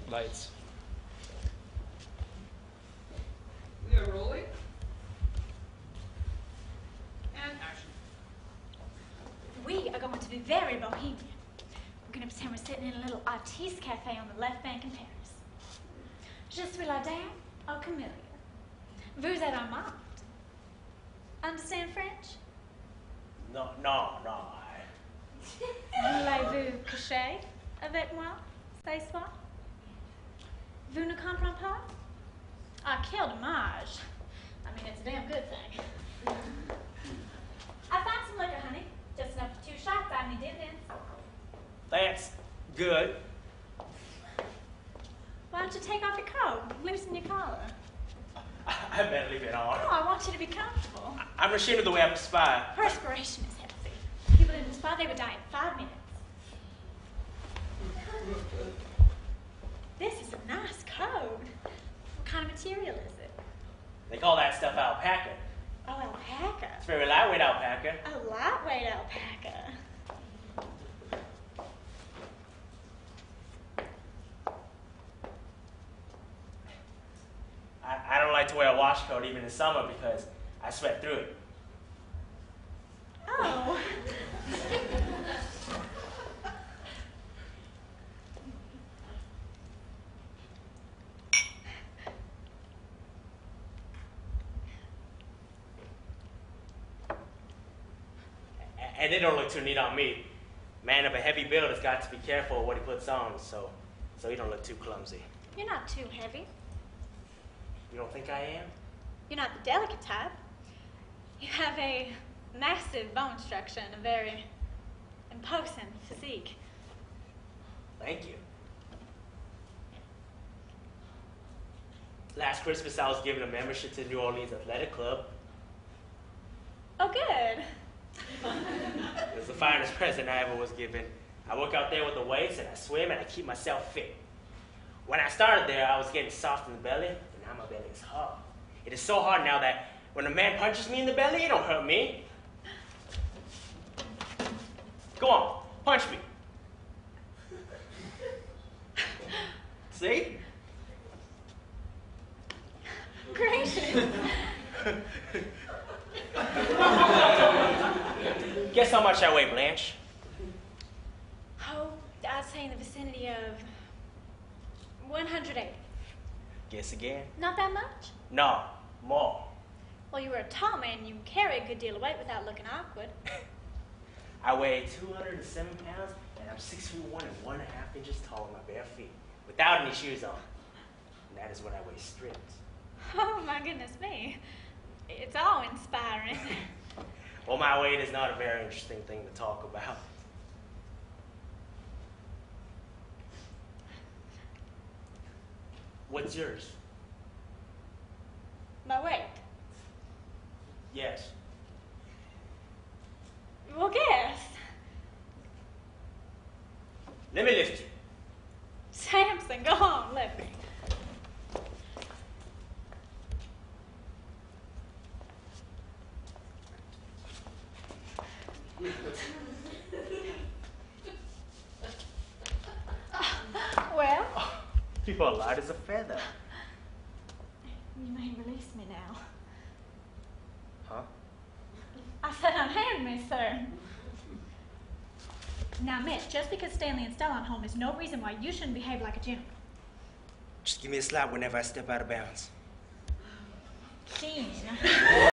Lights. We are rolling. And action. We are going to be very bohemian. We're going to pretend we're sitting in a little artiste cafe on the left bank in Paris. Je suis la dame au camélia. Vous êtes Armand. Understand French? No. Voulez-vous coucher avec moi ce soir? Vous ne comprenez pas? Ah, quel dommage. I mean, it's a damn good thing. I found some liquor, honey. Just enough for 2 shots out of me dividends. That's good. Why don't you take off your coat and loosen your collar? I better leave it on. Oh, I want you to be comfortable. I'm ashamed of the way I perspire. Perspiration is healthy. People in this spot, they would die in 5 minutes. This is a nice coat. What kind of material is it? They call that stuff alpaca. Oh, alpaca. It's very lightweight alpaca. A lightweight alpaca. I don't like to wear a wash coat even in summer because I sweat through it. Oh. And they don't look too neat on me. Man of a heavy build has got to be careful what he puts on, so he don't look too clumsy. You're not too heavy. You don't think I am? You're not the delicate type. You have a massive bone structure and a very imposing physique. Thank you. Last Christmas, I was given a membership to the New Orleans Athletic Club. Oh, good. It was the finest present I ever was given. I work out there with the weights, and I swim, and I keep myself fit. When I started there, I was getting soft in the belly, and now my belly is hard. It is so hard now that when a man punches me in the belly, it don't hurt me. Go on, punch me. See? Gracious. Guess how much I weigh, Blanche? Oh, I'd say in the vicinity of 180. Guess again? Not that much? No, more. Well, you were a tall man. You can carry a good deal of weight without looking awkward. I weigh 207 pounds, and I'm 6'1" and 1.5 inches tall with my bare feet, without any shoes on. And that is when I weigh stripped. Oh, my goodness me. It's all inspiring. Well, my weight is not a very interesting thing to talk about. What's yours? My weight? Yes. Well, guess. Let me lift you. Samson, go on, lift me. Well? Oh, you are light as a feather. You may release me now. Huh? I said unhand me, sir. Now, Mitch, just because Stanley and Stella aren't home is no reason why you shouldn't behave like a gentleman. Just give me a slap whenever I step out of bounds. Keen.